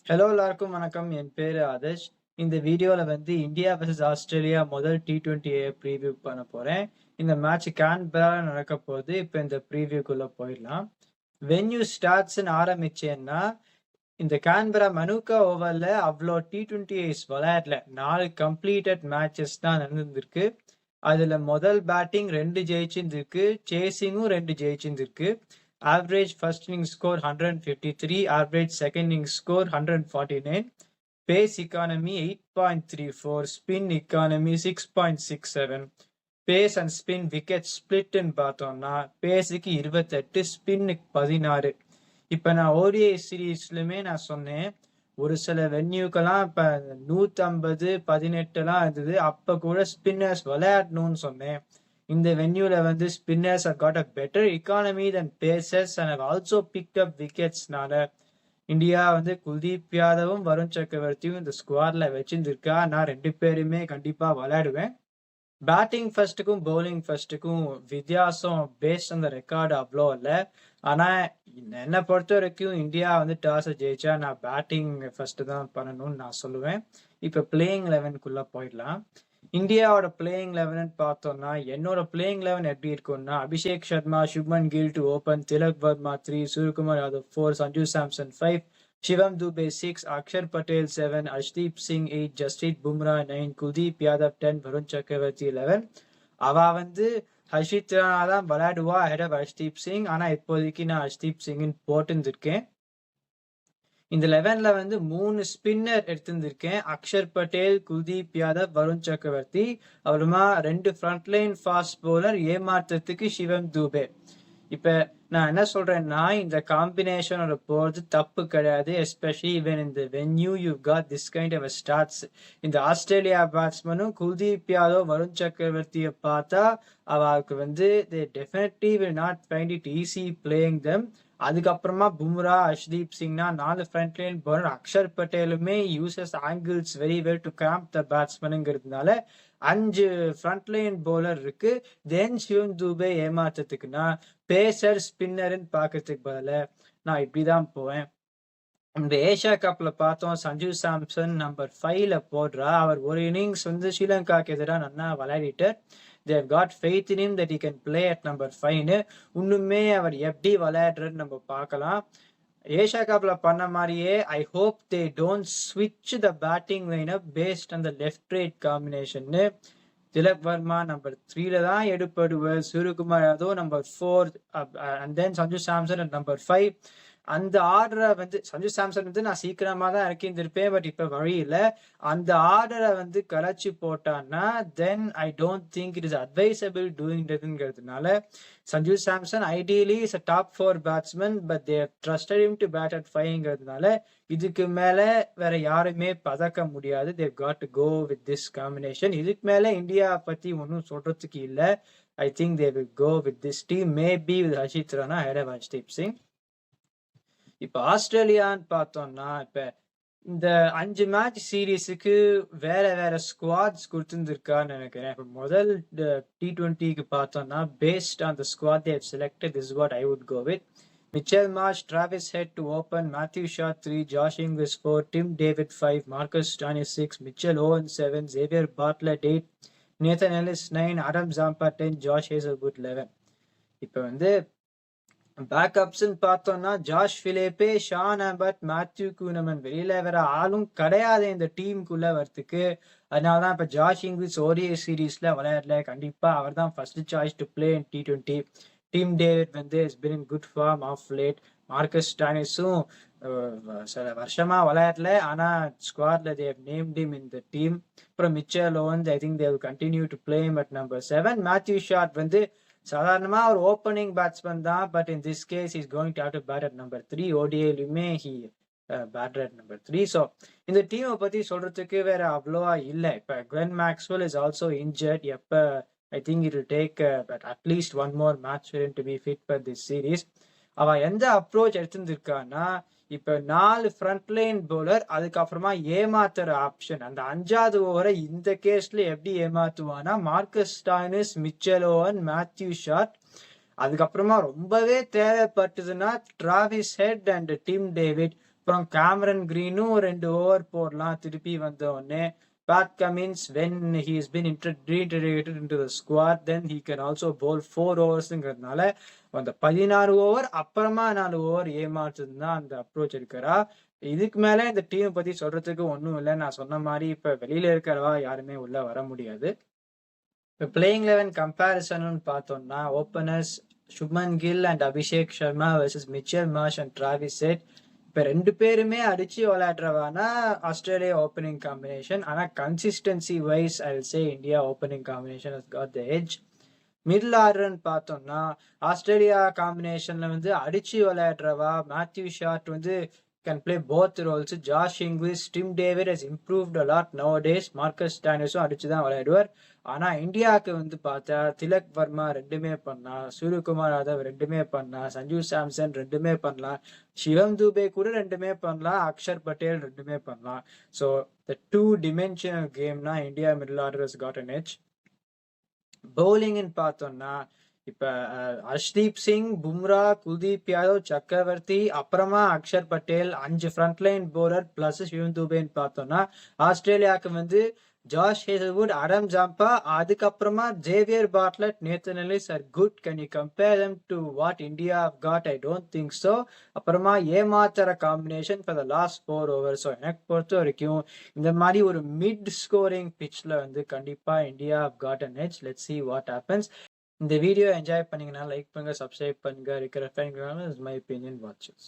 Hello எல்லாருக்கும் வணக்கம். என் பேரு ஆதர்ஷ். இந்த வீடியோல இந்தியா vs ஆஸ்திரேலியா முதல் T20 ப்ரீவியூ பண்ண போறேன். இந்த மேட்ச் கேன்பெரால நடக்க போகுது. இப்ப இந்த ப்ரீவியூக்குள்ள போயிடலாம். வென்யூ ஸ்டார்ட்ஸ்ன்னு ஆரம்பிச்சேன்னா இந்த கேன்பெரா மனுக்கா ஓவர்ல அவ்வளோ T20s விளையாடல. 4 கம்ப்ளீட்டட் மேட்சஸ் தான் நடந்திருக்கு. அதுல முதல் batting 2 ஜெயிச்சிருந்திருக்கு, சேசிங்கும் 2 ஜெயிச்சிருந்திருக்கு. Average first inning score 153, average second inning score 149, pace economy 8.34, spin economy 6.67, pace and spin wicket split ன்னு பார்த்தோம்னா பேஸுக்கு 28, ஸ்பின்னுக்கு 16. இப்ப நான் ஓடிஐ சீரீஸ்லுமே நான் சொன்னேன், ஒரு சில வென்யூக்கெல்லாம் இப்ப 150, 18 எல்லாம் இருந்தது. அப்ப கூட ஸ்பின்னர்ஸ் விளையாடணும்னு சொன்னேன். இந்த வென்யூல spinners have got a better economy than pacers and have also picked up wicketsனால இந்தியா குல்தீப் யாதவும் வருண் சக்கரவர்த்தியும் இந்த ஸ்குவாட்ல வச்சிருந்திருக்கா. நான் 2 பேருமே கண்டிப்பா விளையாடுவேன். பேட்டிங் ஃபர்ஸ்ட்டுக்கும் பவுலிங் ஃபர்ஸ்ட்டுக்கும் வித்தியாசம் பேஸ்ட் அந்த ரெக்கார்டு அவ்வளோ இல்லை. ஆனா என்னை பொறுத்த வரைக்கும் இந்தியா டாஸை ஜெயிச்சா நான் பேட்டிங் ஃபர்ஸ்ட் தான் பண்ணணும்னு நான் சொல்லுவேன். இப்ப பிளேயிங் 11க்குள்ள போயிடலாம். இந்தியாவோட பிளேயிங் 11 பார்த்தோம்னா என்னோட பிளேயிங் 11 எப்படி இருக்கும்னா அபிஷேக் சர்மா, சுப்மன் கில் டு ஓபன், திலக் வர்மா 3, சூரியகுமார் யாதவ் 4, சஞ்சு சாம்சன் 5, சிவம் துபே 6, அக்ஷர் பட்டேல் 7, அர்ஷ்தீப் சிங் 8, ஜஸ்பிரீத் பும்ரா 9, குல்தீப் யாதவ் 10, வருண் சக்கரவர்த்தி 11. அவ ஹர்ஷித் ராணா தான் விளையாடுவா ஹெட் ஆஃப் ஹர்ஷ்தீப் சிங். ஆனா இப்போதைக்கு நான் ஹர்ஷ்தீப் சிங்னு போட்டுருக்கேன். இந்த 11ல 3 ஸ்பின்னர் எடுத்திருந்திருக்கேன். அக்ஷர் பட்டேல், குல்தீப் யாதவ், வருண் சக்கரவர்த்தி. அப்புறமா 2 ஃப்ரண்ட்லைன் ஃபாஸ்ட் பவுலர், ஏமாற்றத்துக்கு சிவம் துபே. இப்ப நான் என்ன சொல்றேன்னா இந்த காம்பினேஷனோட போறது தப்பு கிடையாது. எஸ்பெஷலி இவன் இந்த venue you got this kind of starts. இந்த ஆஸ்திரேலியா பேட்ஸ்மேனும் குல்தீப் யாதவ், வருண் சக்கரவர்த்தியை பார்த்தா அவருக்கு they definitely will not find it easy playing them. அதுக்கப்புறமா பும்ரா, அர்ஷ்தீப் சிங்னா 4 ஃப்ரண்ட் லைன் பவுலர். அக்ஷர் பட்டேலுமே uses angles very well to cramp the பேட்ஸ்மேனுங்கிறதுனால 5 ஃப்ரண்ட் லைன் பவுலர் இருக்கு. தென் சிவம் துபே ஏமாற்றத்துக்குன்னா பேசர் ஸ்பின்னர்ன்னு பார்க்கறதுக்கு பதில நான் இப்படிதான் போவேன். இந்த ஏஷியா கப்ல பார்த்தோம், சஞ்சு சாம்சன் நம்பர் 5ல போடுறா. அவர் ஒரு இன்னிங்ஸ் ஸ்ரீலங்காக்கு எதிராக நல்லா விளையாடிட்டு they have got faith in him that he can play at number 5. இன்னுமே அவர் எப்படி விளையாடுறன்னு நம்ம பார்க்கலாம். ஏஷியா கப்ல பண்ண மாதிரியே ஐ ஹோப் தே டோன்ட் ஸ்விட்ச் the batting lineup based on the left right காம்பினேஷன்னு. திலக் வர்மா நம்பர் 3ல தான் எடுப்படுவார், Suryakumar Yadav number 4, and then Sanju Samson at number 5. அந்த ஆர்டரை சஞ்சு சாம்சன் நான் சீக்கிரமா தான் இறக்கியிருந்திருப்பேன். பட் இப்ப வழி இல்லை. அந்த ஆர்டரை கலைச்சு போட்டான்னா then I don't think it is advisable டூயிங்கிறதுனால Sanju Samson ideally is a top 4 batsman, but they trusted him to bat at 5ங்கிறதுனால இதுக்கு மேல வேற யாருமே பதக்க முடியாது. They've got to go with this combination. இதுக்கு மேல இந்தியா பத்தி ஒன்றும் சொல்றதுக்கு இல்லை. I think they will go with this team, maybe with Harshit Rana head of Harshdeep Singh. இப்ப ஆஸ்திரேலியான்னு பார்த்தோம்னா இப்ப இந்த 5 மேட்ச் சீரீஸுக்கு வேற வேற ஸ்குவாட்ஸ் கொடுத்துருக்கான்னு நினைக்கிறேன். இப்ப முதல் T20க்கு பார்த்தோம்னா paste on the squad they have selected, this is what I would go with. Mitchell Marsh, Travis Head to open, Matthew Shaw 3, Josh Inglis 4, Tim David 5, Marcus Stoinis 6, Mitchell Owen 7, Xavier Bartlett 8, Nathan Ellis 9, Adam Zampa 10, Josh Hazlewood 11. இப்ப பேக்கப்ஸ்ன்னு பார்த்தோம்னா Josh Philippe, Shawn ஆம்பர்ட், Matthew கூனமன். வெளியில வேற ஆளும் கிடையாது இந்த டீமுக்குள்ள வரத்துக்கு. அதனாலதான் இப்ப ஜாஷ் இங்கிலீஷ் ஓடிஐ சீரீஸ்ல விளையாடல. கண்டிப்பா அவர் தான் first choice to play in T20. Tim David has been in good form of late. Marcus ஸ்டானிஸும் சில வருஷமா விளையாடல. ஆனா ஸ்குவாட்ல they have named him in the team. அப்புறம் Mitchell Owens I think they will continue to play him at number 7. Matthew Short சாதாரணமா ஒரு opening batsman தான், but in this case is going to have to bat at number 3. ஓடிஐலுமே he batter at number 3. So இந்த டீமை பத்தி சொல்றதுக்கு வேற அவ்வளோவா இல்லை. இப்ப Glenn Maxwell is also injured. எப்ப I think it will take at least 1 more match for him to be fit for this series. அவ எந்த அப்ரோச் எடுத்திருந்திருக்கான்னா இப்ப 4 ஃப்ரண்ட்லைன் பவுலர், அதுக்கப்புறமா ஏமாத்துற ஆப்ஷன். அந்த 5வது ஓவரை இந்த கேஸ்ல எப்படி ஏமாத்துவானா Marcus Stoinis, Mitchell Owen, Matthew Short. அதுக்கப்புறமா ரொம்பவே தேவைப்பட்டதுன்னா Travis Head and Tim David அப்புறம் கேமரன் கிரீனும் 2 ஓவர் போடலாம் திருப்பி வந்த உடனே. Pat Cummins, when he's been reintegrated into the squad, then he can also bowl 4 overs-ங்கிறதுனால அந்த 16 ஓவர் அப்புறமா 4 ஓவர் ஏமாற்றுறது தான் அந்த அப்ரோச் இருக்கிறா. இதுக்கு மேல இந்த டீம் பத்தி சொல்றதுக்கு ஒன்றும் இல்லை. நான் சொன்ன மாதிரி இப்ப வெளியில இருக்கிறவா யாருமே உள்ள வர முடியாது. இப்போ பிளேயிங் 11 கம்பேரிசன் பார்த்தோம்னா openers Shubman Gill and Abhishek Sharma versus Mitchell Marsh and Travis Head. இப்போ 2 பேருமே அடிச்சு விளையாடுறவானா ஆஸ்திரேலியா ஓப்பனிங் காம்பினேஷன். ஆனால் consistency wise I will say India opening combination has got the edge. Middle ஆர்டர்னு பார்த்தோம்னா ஆஸ்திரேலியா காம்பினேஷன்ல வந்து அடிச்சு விளையாடுறவா மேத்யூ ஷாட் வந்து can play both roles. Josh Inglis, Tim David has improved a lot nowadays. Marcus Stoinis அடிச்சு தான் விளையாடுவார். ஆனா இந்தியாவுக்கு வந்து பார்த்தா திலக் வர்மா 2மே பண்ணா, சூரியகுமார் யாதவ் 2மே பண்ணா, சஞ்சு சாம்சன் 2மே பண்ணலாம், சிவம் துபே கூட 2மே பண்ணலாம், அக்ஷர் பட்டேல் 2மே பண்ணலாம். ஸோ த 2-dimensional கேம்னா India middle order has got an edge. பவுலிங்னு பார்த்தோம்னா இப்ப ஹர்ஷ்தீப் சிங், பும்ரா, குல்தீப் யாதவ், சக்கரவர்த்தி, அப்புறமா Axar Patel 5 frontline bowler plus Shivam துபேன்னு பார்த்தோம்னா ஆஸ்திரேலியாவுக்கு வந்து ஜாஷ் ஹேசல்வுட், அடம் ஜாம்பா, அதுக்கப்புறமா Xavier Bartlett, Nathan Ellis are good. Can you compare them to what India have got? I don't think so. அப்புறமா ஏமாத்துற combination for the last 4 overs. So எனக்கு பொறுத்த வரைக்கும் இந்த மாதிரி ஒரு மிட் ஸ்கோரிங் பிட்ச்ல வந்து கண்டிப்பா India have got an edge. Let's see what happens. இந்த வீடியோ என்ஜாய் பண்ணீங்கன்னா லைக் பண்ணுங்க, சப்ஸ்கிரைப் பண்ணுங்க, இருக்கிற மை ஒப்பீனியன் வாட்சஸ்.